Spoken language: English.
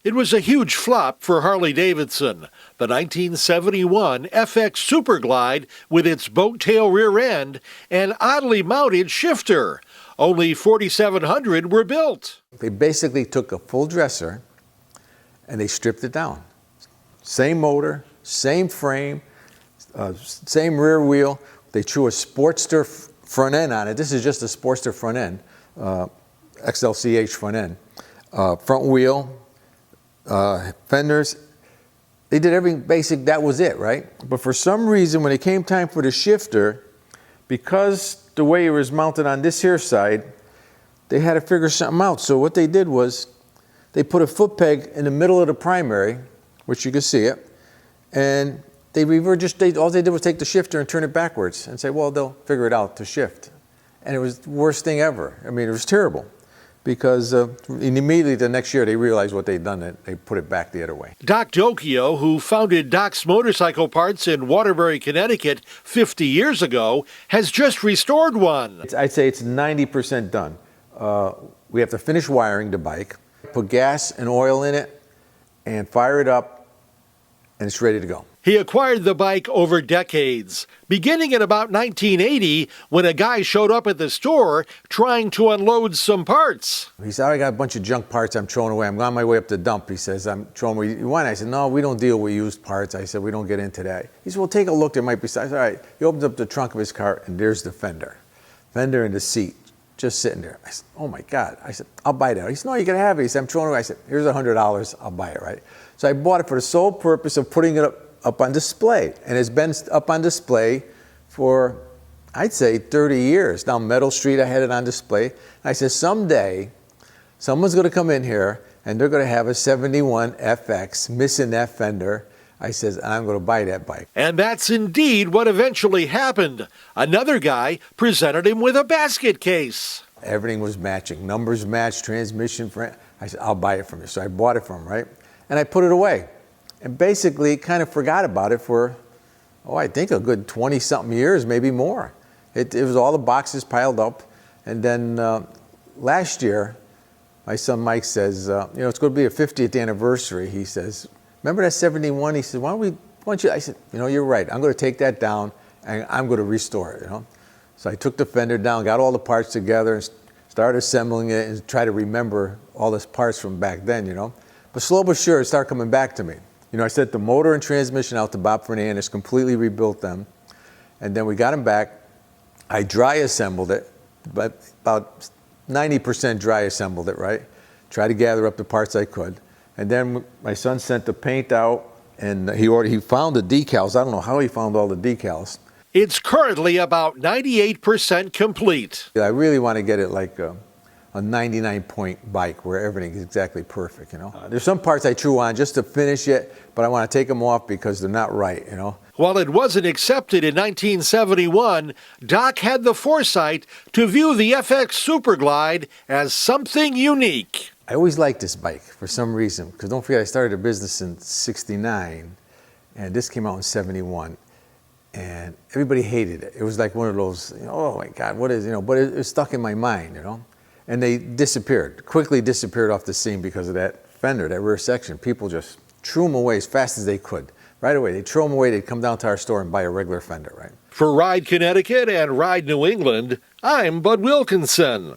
It was a huge flop for Harley-Davidson. The 1971 FX Super Glide with its boat-tail rear end and oddly mounted shifter. Only 4,700 were built. They basically took a full dresser and they stripped it down. Same motor, same frame, same rear wheel. They threw a Sportster front end on it. This is just a Sportster front end, XLCH front end. Front wheel, fenders. They did everything basic, that was it, right? But for some reason, when it came time for the shifter, because the way it was mounted on this here side, they had to figure something out. So what they did was, they put a foot peg in the middle of the primary, which you can see it, and they reversed, all they did was take the shifter and turn it backwards and say, well, they'll figure it out to shift. And it was the worst thing ever. I mean, it was terrible. Because immediately the next year they realized what they'd done, and they put it back the other way. Doc Docchio, who founded Doc's Motorcycle Parts in Waterbury, Connecticut 50 years ago, has just restored one. I'd say it's 90% done. We have to finish wiring the bike, put gas and oil in it, and fire it up, and it's ready to go. He acquired the bike over decades, beginning in about 1980 when a guy showed up at the store trying to unload some parts. He said, I got a bunch of junk parts I'm throwing away. I'm on my way up the dump. He says, I'm throwing away. You want? I said, no, we don't deal with used parts. I said, we don't get into that. He said, well, take a look. There might be some. I said, all right. He opens up the trunk of his car, and there's the fender. Fender in the seat, just sitting there. I said, oh, my God. I said, I'll buy that. He said, no, you can have it. He said, I'm throwing it away. I said, here's $100. I'll buy it, right? So I bought it for the sole purpose of putting it up on display, and it's been up on display for, I'd say, 30 years. Down Meadow Street, I had it on display. And I said, someday, someone's going to come in here, and they're going to have a 71 FX missing that fender. I says, I'm going to buy that bike. And that's indeed what eventually happened. Another guy presented him with a basket case. Everything was matching. Numbers matched, transmission. I said, I'll buy it from you. So I bought it from him, right? And I put it away. And basically kind of forgot about it for, I think a good 20-something years, maybe more. It was all the boxes piled up. And then last year, my son Mike says, it's going to be a 50th anniversary. He says, remember that 71? He said, why don't you? I said, you're right. I'm going to take that down, and I'm going to restore it, So I took the fender down, got all the parts together, and started assembling it and tried to remember all those parts from back then, But slow but sure, it started coming back to me. I sent the motor and transmission out to Bob Fernandez, completely rebuilt them. And then we got them back. I dry assembled it, but about 90% dry assembled it, right? Tried to gather up the parts I could. And then my son sent the paint out, and he found the decals. I don't know how he found all the decals. It's currently about 98% complete. I really want to get it like a 99-point bike where everything is exactly perfect, There's some parts I threw on just to finish it, but I want to take them off because they're not right, While it wasn't accepted in 1971, Doc had the foresight to view the FX Super Glide as something unique. I always liked this bike for some reason, because don't forget I started a business in '69, and this came out in '71. And everybody hated it. It was like one of those, oh my God, what is, but it was stuck in my mind, And they quickly disappeared off the scene because of that fender, that rear section. People just threw them away as fast as they could. Right away, they'd throw them away, they'd come down to our store and buy a regular fender, right? For RIDE Connecticut and RIDE New England, I'm Bud Wilkinson.